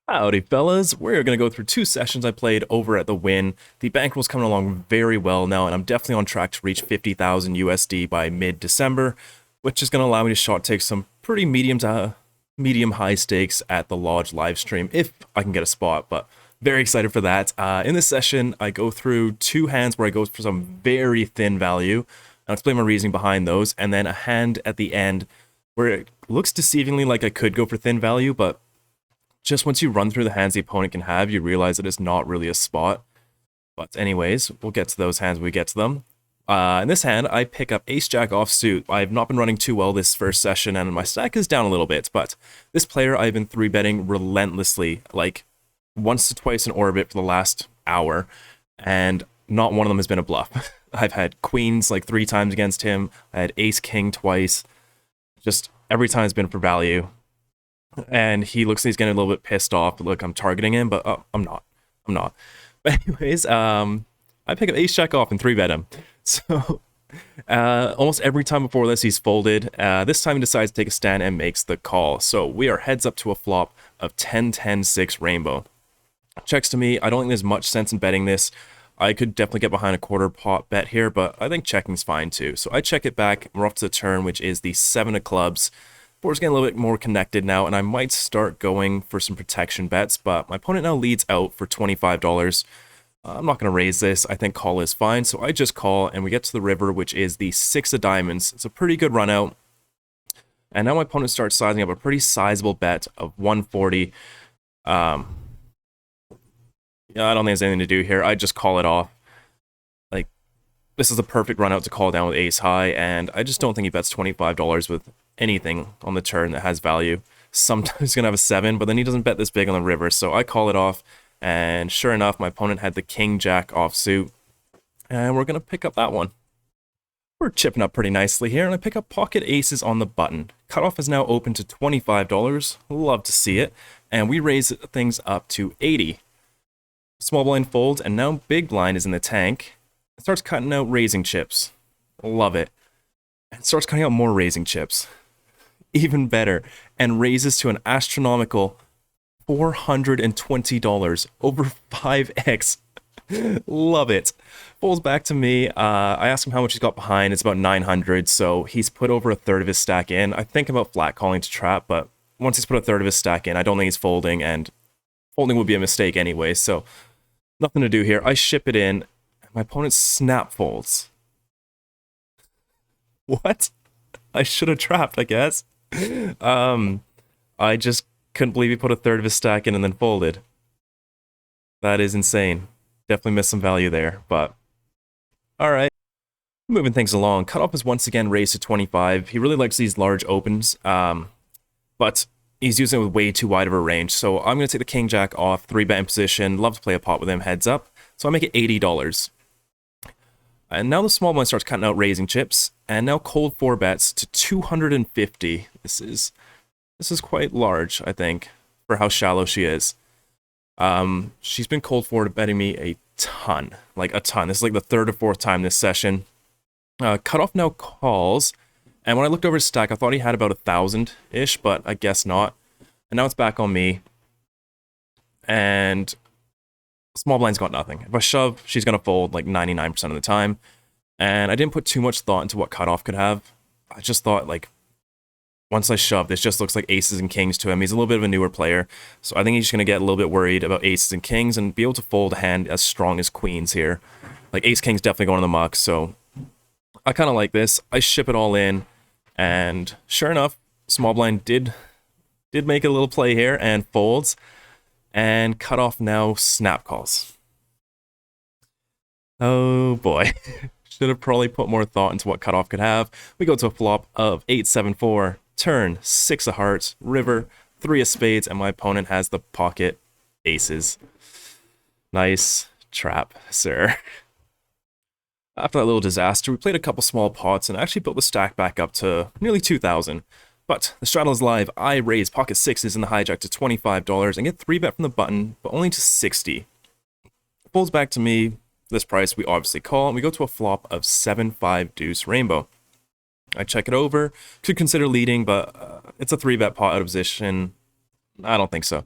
Howdy, fellas. We're going to go through two sessions I played over at the Win. The bankroll's coming along very well now, and I'm definitely on track to reach 50,000 USD by mid-December, which is going to allow me to shot take some pretty medium to medium high stakes at the Lodge live stream if I can get a spot, but very excited for that. In this session, I go through two hands where I go for some very thin value. I'll explain my reasoning behind those, and then a hand at the end where it looks deceivingly like I could go for thin value, but just once you run through the hands the opponent can have, you realize that it's not really a spot. But anyways, we'll get to those hands when we get to them. In this hand, I pick up Ace-Jack offsuit. I've not been running too well this first session, and my stack is down a little bit, but this player I've been 3-betting relentlessly, like once to twice in orbit for the last hour, and not one of them has been a bluff. I've had queens like 3 times against him. I had ace-king twice. Just every time it's been for value. And he looks like he's getting a little bit pissed off. Look, I'm targeting him, but I'm not. But anyways, I pick up Ace-Jack off and 3-bet him. So almost every time before this, he's folded. This time he decides to take a stand and makes the call. So we are heads up to a flop of 10-10-6 rainbow. Checks to me. I don't think there's much sense in betting this. I could definitely get behind a quarter pot bet here, but I think checking's fine too. So I check it back. We're off to the turn, which is the 7 of clubs. Board's getting a little bit more connected now, and I might start going for some protection bets, but my opponent now leads out for $25. I'm not going to raise this. I think call is fine, so I just call, and we get to the river, which is the 6 of diamonds. It's a pretty good run out. And now my opponent starts sizing up a pretty sizable bet of 140. Yeah, I don't think there's anything to do here. I just call it off. Like, this is a perfect run out to call down with ace high, and I just don't think he bets $25 with anything on the turn that has value. Sometimes he's going to have a 7, but then he doesn't bet this big on the river, so I call it off, and sure enough, my opponent had the king-jack offsuit, and we're going to pick up that one. We're chipping up pretty nicely here, and I pick up pocket aces on the button. Cutoff is now open to $25. Love to see it, and we raise things up to 80. Small blind folds, and now big blind is in the tank. It starts cutting out raising chips. Love it. And starts cutting out more raising chips. Even better, and raises to an astronomical $420, over 5x. Love it. Folds back to me. I ask him how much he's got behind. It's about 900, so he's put over a third of his stack in. I think about flat calling to trap, but once he's put a third of his stack in, I don't think he's folding, and folding would be a mistake anyway, so nothing to do here. I ship it in. My opponent snap folds. What? I should have trapped, I guess. I just couldn't believe he put a third of his stack in and then folded. That is insane. Definitely missed some value there, but alright. Moving things along. Cutoff is once again raised to 25. He really likes these large opens, but he's using it with way too wide of a range, so I'm going to take the king-jack off, 3-bet in position. Love to play a pot with him, heads up. So I make it $80. And now the small blind starts cutting out raising chips, and now cold 4 bets to 250. This is quite large, I think, for how shallow she is. She's been cold 4 betting me a ton, like a ton. This is like the 3rd or 4th time this session. Cutoff now calls, and when I looked over his stack, I thought he had about 1,000-ish, but I guess not. And now it's back on me, and small blind's got nothing. If I shove, she's going to fold like 99% of the time. And I didn't put too much thought into what cutoff could have. I just thought, like, once I shove, this just looks like aces and kings to him. He's a little bit of a newer player, so I think he's just going to get a little bit worried about aces and kings and be able to fold a hand as strong as queens here. Like, ace-king's definitely going to the muck, so I kind of like this. I ship it all in, and sure enough, small blind did make a little play here and folds. And cutoff now snap calls. Oh boy. Should have probably put more thought into what cutoff could have. We go to a flop of 8-7-4, turn, 6 of hearts, river, 3 of spades, and my opponent has the pocket aces. Nice trap, sir. After that little disaster, we played a couple small pots and actually built the stack back up to nearly 2,000. But the straddle is live. I raise pocket 6s in the hijack to $25 and get 3-bet from the button, but only to 60. Folds back to me. This price we obviously call, and we go to a flop of 7-5 deuce rainbow. I check it over. Could consider leading, but it's a 3-bet pot out of position. I don't think so.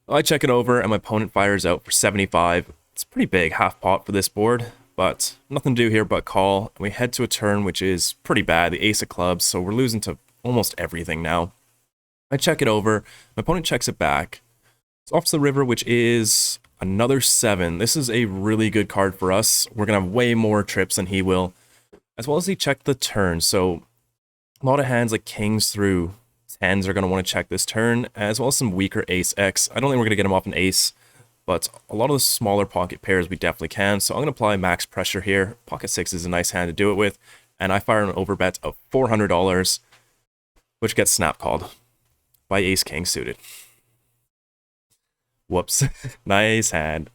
I check it over, and my opponent fires out for 75. It's pretty big, half pot for this board, but nothing to do here but call. We head to a turn which is pretty bad, the ace of clubs, so we're losing to almost everything now. I check it over, my opponent checks it back. It's off to the river, which is another 7. This is a really good card for us. We're going to have way more trips than he will, as well as he checked the turn, so a lot of hands like kings through 10s are going to want to check this turn, as well as some weaker ace X. I don't think we're going to get him off an ace, but a lot of the smaller pocket pairs we definitely can, so I'm going to apply max pressure here. Pocket 6 is a nice hand to do it with, and I fire an overbet of $400, which gets snap called by ace king suited. Whoops. Nice hand.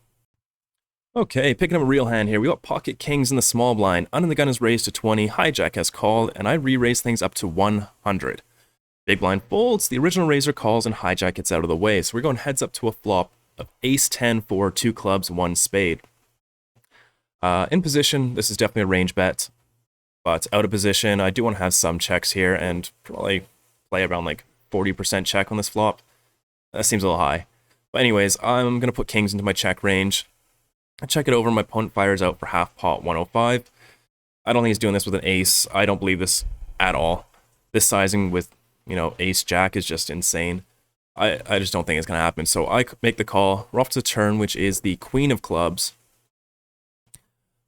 Okay, picking up a real hand here. We got pocket kings in the small blind. Under the gun is raised to 20. Hijack has called, and I re-raise things up to 100. Big blind folds. The original raiser calls, and hijack gets out of the way. So we're going heads up to a flop of ace 10 for 2 clubs, 1 spade. In position, this is definitely a range bet, but out of position, I do want to have some checks here and probably play around like 40% check on this flop. That seems a little high. But anyways, I'm going to put kings into my check range. I check it over, my opponent fires out for half pot 105. I don't think he's doing this with an ace. I don't believe this at all. This sizing with, you know, ace jack is just insane. I just don't think it's going to happen. So I make the call. We're off to the turn, which is the queen of clubs.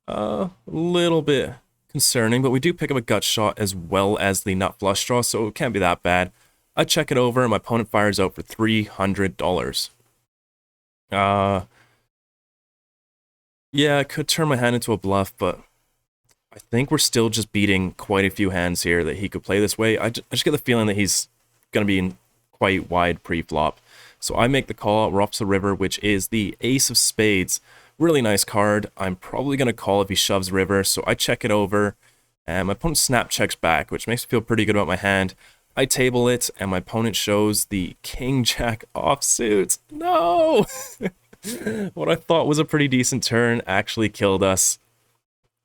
A little bit concerning, but we do pick up a gut shot as well as the nut flush draw, so it can't be that bad. I check it over, and my opponent fires out for $300. Yeah, I could turn my hand into a bluff, but I think we're still just beating quite a few hands here that he could play this way. I just get the feeling that he's going to be in quite wide pre-flop. So I make the call. We're off to the river, which is the ace of spades. Really nice card. I'm probably going to call if he shoves river, so I check it over, and my opponent snap checks back, which makes me feel pretty good about my hand. I table it, and my opponent shows the king-jack offsuit. No! What I thought was a pretty decent turn actually killed us.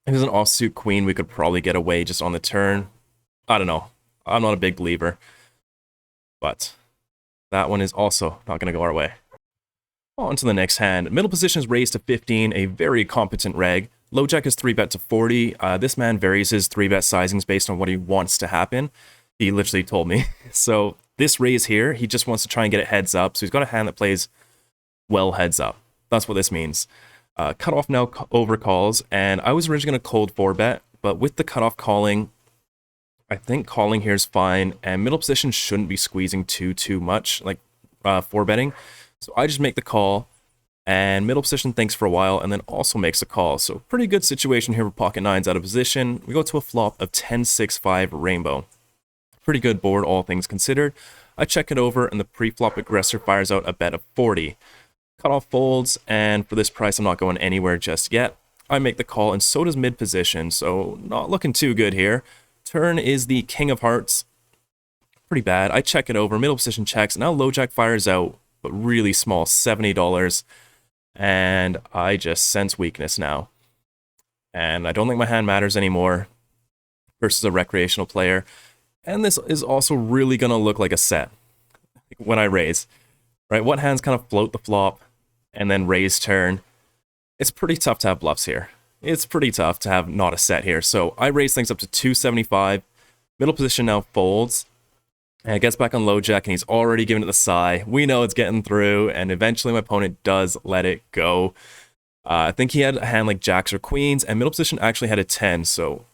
If it was an offsuit queen, we could probably get away just on the turn. I don't know. I'm not a big believer. But that one is also not going to go our way. On to the next hand. Middle position is raised to 15, a very competent reg. Low jack is 3-bet to 40. This man varies his 3-bet sizings based on what he wants to happen. He literally told me. So this raise here, he just wants to try and get it heads up. So he's got a hand that plays well heads up. That's what this means. Cutoff now overcalls, and I was originally going to cold 4-bet, but with the cutoff calling, I think calling here is fine, and middle position shouldn't be squeezing too much, like 4-betting. So I just make the call, and middle position thinks for a while, and then also makes a call. So pretty good situation here for pocket 9s out of position. We go to a flop of 10-6-5 rainbow. Pretty good board, all things considered. I check it over, and the pre-flop aggressor fires out a bet of 40. Cutoff folds, and for this price, I'm not going anywhere just yet. I make the call, and so does mid position, so not looking too good here. Turn is the king of hearts. Pretty bad. I check it over, middle position checks, now low jack fires out, but really small, $70. And I just sense weakness now. And I don't think my hand matters anymore versus a recreational player. And this is also really going to look like a set when I raise. Right, what hands kind of float the flop and then raise turn? It's pretty tough to have bluffs here. It's pretty tough to have not a set here. So I raise things up to 275. Middle position now folds. And it gets back on low jack, and he's already given it the sigh. We know it's getting through, and eventually my opponent does let it go. I think he had a hand like jacks or queens, and middle position actually had a 10. So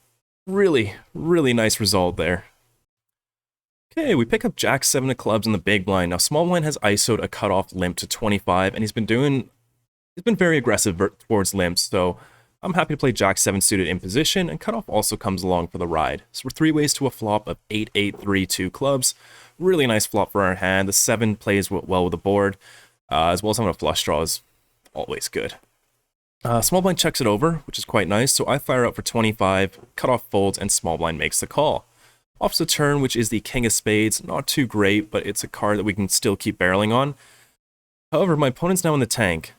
really, really nice result there. Okay, we pick up jack 7 of clubs in the big blind. Now, small blind has ISO'd a cutoff limp to 25, and he's been very aggressive towards limps, so I'm happy to play jack 7 suited in position, and cutoff also comes along for the ride. So we're 3 ways to a flop of 8-8-3-2 clubs. Really nice flop for our hand. The 7 plays well with the board, as well as having a flush draw is always good. Small blind checks it over, which is quite nice, so I fire out for 25, cutoff folds, and small blind makes the call. Off to the turn, which is the king of spades. Not too great, but it's a card that we can still keep barreling on. However, my opponent's now in the tank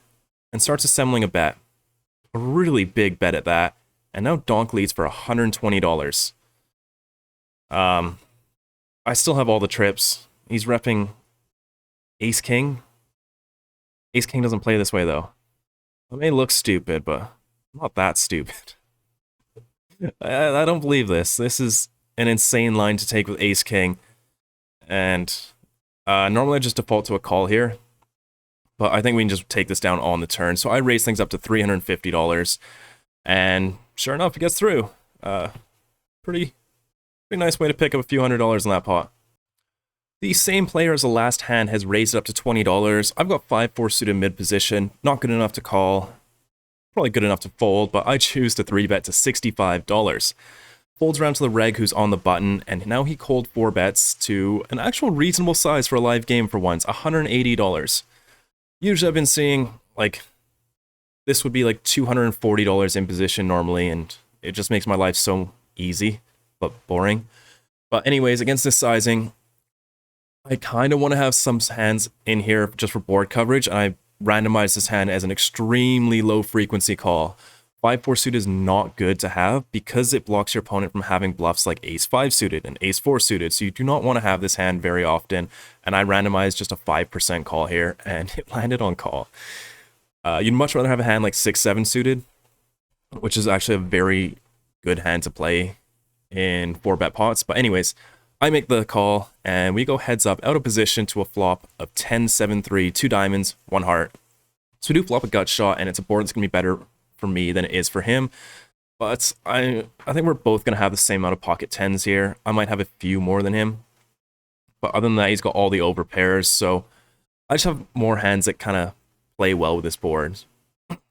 and starts assembling a bet. A really big bet at that. And now donk leads for $120. I still have all the trips. He's repping ace king. Ace King doesn't play this way, though. It may look stupid, but I'm not that stupid. I don't believe this. This is an insane line to take with Ace King. And normally I just default to a call here. But I think we can just take this down on the turn. So I raise things up to $350. And sure enough, it gets through. Pretty nice way to pick up a few $100s in that pot. The same player as the last hand has raised it up to $20. I've got 5-4 suited mid position. Not good enough to call. Probably good enough to fold, but I choose to 3-bet to $65. Folds around to the reg who's on the button, and now he called 4 bets to an actual reasonable size for a live game for once, $180. Usually I've been seeing, like, this would be like $240 in position normally, and it just makes my life so easy, but boring. But anyways, against this sizing, I kind of want to have some hands in here just for board coverage, and I randomize this hand as an extremely low frequency call. 5-4 suited is not good to have because it blocks your opponent from having bluffs like Ace-5 suited and Ace-4 suited, so you do not want to have this hand very often, and I randomized just a 5% call here, and it landed on call. You'd much rather have a hand like 6-7 suited, which is actually a very good hand to play in 4-bet pots, but anyways, I make the call, and we go heads up out of position to a flop of 10-7-3, 2 diamonds, 1 heart. So we do flop a gut shot, and it's a board that's going to be better for me than it is for him. But I think we're both going to have the same amount of pocket 10s here. I might have a few more than him. But other than that, he's got all the over pairs, so I just have more hands that kind of play well with this board.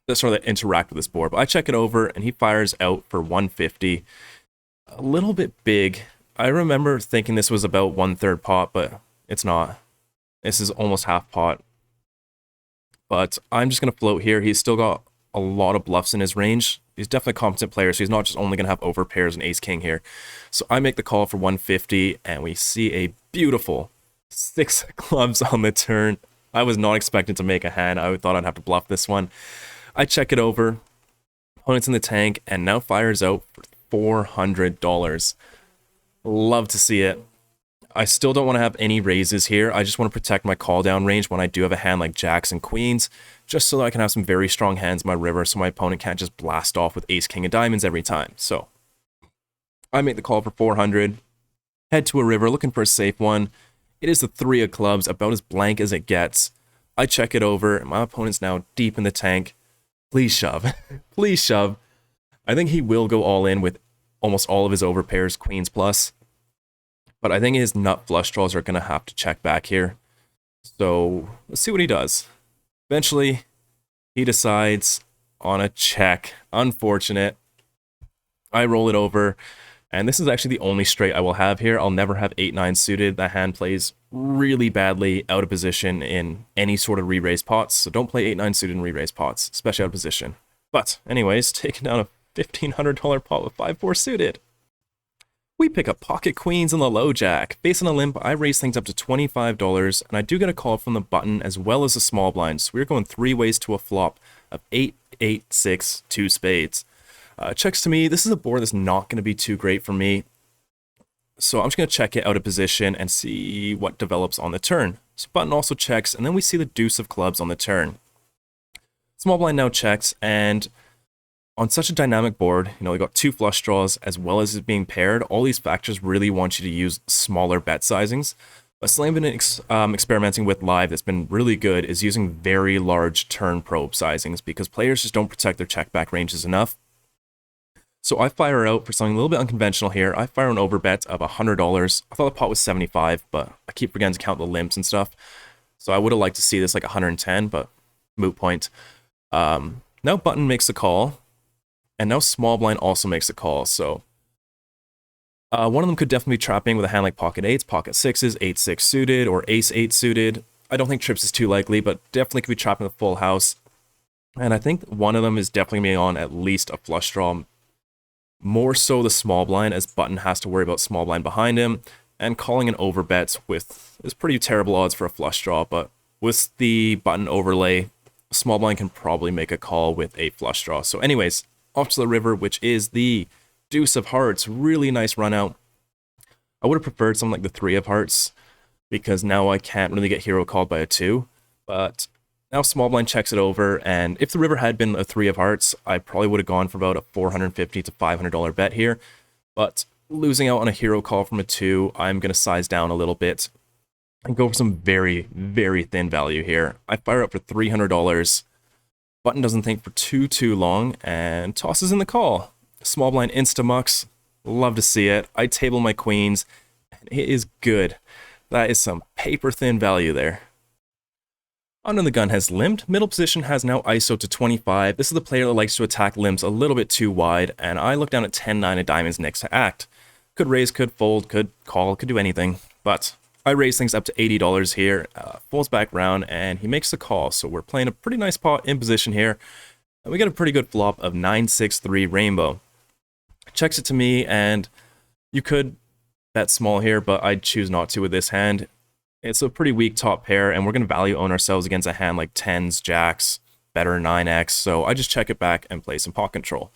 That sort of interact with this board. But I check it over, and he fires out for 150. A little bit big. I remember thinking this was about 1/3 pot, but it's not. This is almost half pot. But I'm just going to float here. He's still got a lot of bluffs in his range. He's definitely a competent player, so he's not just only going to have over pairs and Ace King here. So I make the call for 150, and we see a beautiful 6 clubs on the turn. I was not expecting to make a hand. I thought I'd have to bluff this one. I check it over. Opponent's in the tank, and now fires out for $400. Love to see it. I still don't want to have any raises here. I just want to protect my call down range when I do have a hand like jacks and queens, just so that I can have some very strong hands in my river so my opponent can't just blast off with ace king of diamonds every time. So I make the call for 400, head to a river looking for a safe one. It is the 3 of clubs, about as blank as it gets. I check it over, and my opponent's now deep in the tank. Please shove. Please shove. I think he will go all in with almost all of his overpairs, queens plus. But I think his nut flush draws are going to have to check back here. So let's see what he does. Eventually, he decides on a check. Unfortunate. I roll it over. And this is actually the only straight I will have here. I'll never have 8-9 suited. That hand plays really badly out of position in any sort of re-raise pots. So don't play 8-9 suited in re-raise pots, especially out of position. But anyways, taking down a $1,500 pot with 5-4 suited. We pick up pocket queens and the low jack. Facing a limp, I raise things up to $25, and I do get a call from the button as well as the small blind. So we're going 3 ways to a flop of 8, 8, 6, 2 spades. Checks to me, this is a board that's not going to be too great for me. So I'm just going to check it out of position and see what develops on the turn. So button also checks, and then we see the deuce of clubs on the turn. Small blind now checks, and on such a dynamic board, you know, we got 2 flush draws as well as it being paired. All these factors really want you to use smaller bet sizings. A slam been experimenting with live that's been really good is using very large turn probe sizings because players just don't protect their check back ranges enough. So I fire out for something a little bit unconventional here. I fire an overbet of $100. I thought the pot was 75, but I keep forgetting to count the limps and stuff. So I would have liked to see this like 110, but moot point. Now button makes the call. And now small blind also makes a call, so one of them could definitely be trapping with a hand like pocket 8s, pocket 6s, 8-6 suited, or ace 8 suited. I don't think trips is too likely, but definitely could be trapping a full house. And I think one of them is definitely being on at least a flush draw. More so the small blind, as button has to worry about small blind behind him, and calling an overbet with is pretty terrible odds for a flush draw, but with the button overlay, small blind can probably make a call with a flush draw. So anyways, off to the river, which is the deuce of hearts. Really nice run out. I would have preferred something like the 3 of hearts, because now I can't really get hero called by a 2. But Now small blind checks it over, and if the river had been a 3 of hearts, I probably would have gone for about a $450 to $500 bet here. But losing out on a hero call from a 2, I'm going to size down a little bit and go for some very, very thin value here. I fire up for $300. Button doesn't think for too long and tosses in the call. Small blind insta-mucks. Love to see it. I table my queens, and it is good. That is some paper-thin value there. Under the gun has limped. Middle position has now ISO to 25. This is the player that likes to attack limps a little bit too wide, and I look down at 10-9 of diamonds next to act. Could raise, could fold, could call, could do anything, but I raise things up to $80 here, folds back round, and he makes the call, so we're playing a pretty nice pot in position here, and we get a pretty good flop of 9-6-3 rainbow. Checks it to me, and you could bet small here, but I'd choose not to with this hand. It's a pretty weak top pair, and we're going to value own ourselves against a hand like 10s, jacks, better 9x, so I just check it back and play some pot control.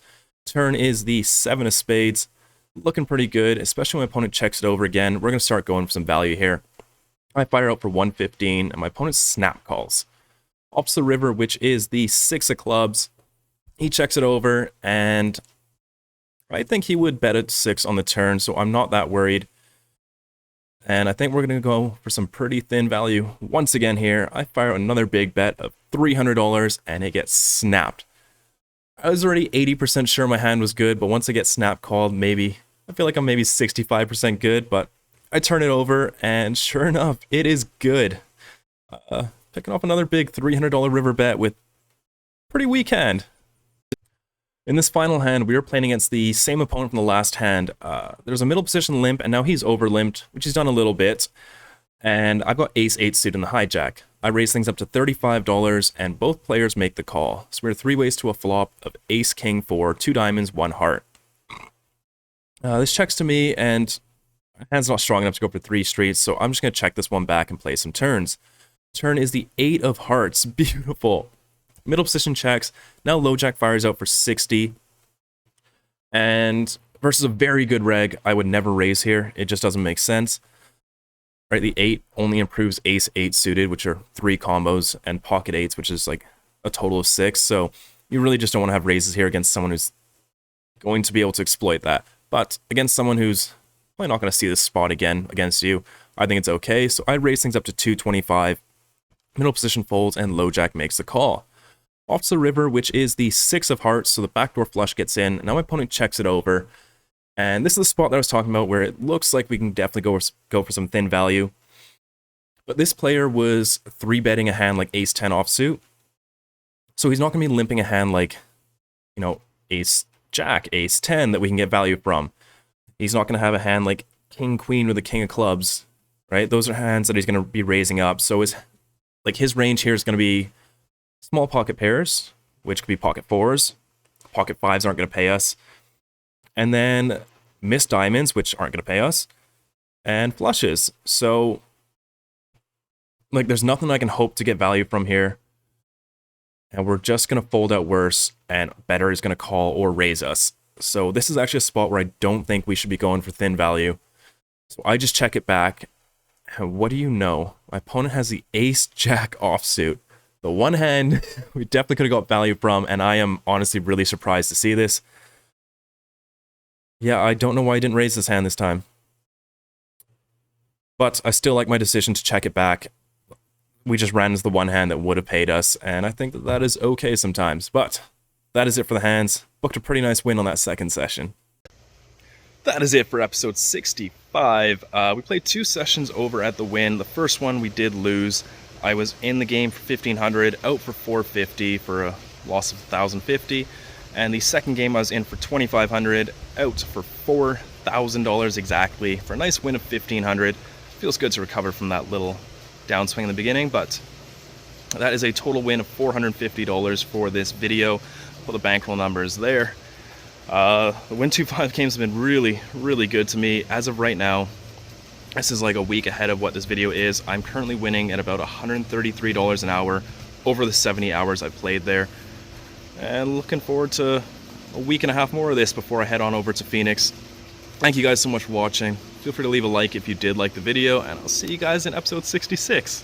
Turn is the 7 of spades, looking pretty good, especially when my opponent checks it over again. We're going to start going for some value here. I fire out for 115, and my opponent snap calls. Opposite the river, which is the 6 of clubs, he checks it over, and I think he would bet at 6 on the turn, so I'm not that worried. And I think we're going to go for some pretty thin value once again here. I fire another big bet of $300, and it gets snapped. I was already 80% sure my hand was good, but once I get snap called, maybe, I feel like I'm maybe 65% good, but I turn it over, and sure enough, it is good. Picking off another big $300 river bet with pretty weak hand. In this final hand, we were playing against the same opponent from the last hand. There's a middle position limp, and now he's over limped, which he's done a little bit. And I've got ace-8 suit in the hijack. I raise things up to $35, and both players make the call. So we're 3 ways to a flop of ace-king for 2 diamonds, 1 heart. This checks to me, and my hand's not strong enough to go for 3 streets, so I'm just going to check this one back and play some turns. Turn is the 8 of hearts. Beautiful. Middle position checks. Now low jack fires out for 60. And versus a very good reg, I would never raise here. It just doesn't make sense. Right, the 8 only improves ace-8 suited, which are 3 combos, and pocket 8s, which is like a total of 6. So you really just don't want to have raises here against someone who's going to be able to exploit that. But against someone who's probably not going to see this spot again against you, I think it's okay. So I raise things up to 225. Middle position folds, and low jack makes the call. Off to the river, which is the 6 of hearts, so the backdoor flush gets in. Now my opponent checks it over. And this is the spot that I was talking about where it looks like we can definitely go for some thin value. But this player was 3-betting a hand like ace-10 offsuit. So he's not going to be limping a hand like, you know, ace-jack, ace-10 that we can get value from. He's not going to have a hand like king-queen with the king of clubs, right? Those are hands that he's going to be raising up. So his range here is going to be small pocket pairs, which could be pocket 4s. Pocket 5s aren't going to pay us. And then missed diamonds, which aren't going to pay us. And flushes. So, like, there's nothing I can hope to get value from here. And we're just going to fold out worse, and better is going to call or raise us. So this is actually a spot where I don't think we should be going for thin value. So I just check it back. And what do you know? My opponent has the ace-jack offsuit. The one hand we definitely could have got value from, and I am honestly really surprised to see this. Yeah, I don't know why I didn't raise this hand this time. But I still like my decision to check it back. We just ran into the one hand that would have paid us, and I think that is okay sometimes. But that is it for the hands. Booked a pretty nice win on that second session. That is it for episode 65. We played 2 sessions over at the Win. The first one we did lose. I was in the game for 1,500, out for 450 for a loss of 1,050. And the second game I was in for 2,500, out for $4,000 exactly for a nice win of 1,500. Feels good to recover from that little downswing in the beginning, but that is a total win of $450 for this video. Put the bankroll numbers there. The Win 2.5 games have been really, really good to me. As of right now, this is like a week ahead of what this video is. I'm currently winning at about $133 an hour over the 70 hours I've played there. And looking forward to a week and a half more of this before I head on over to Phoenix. Thank you guys so much for watching. Feel free to leave a like if you did like the video, and I'll see you guys in episode 66.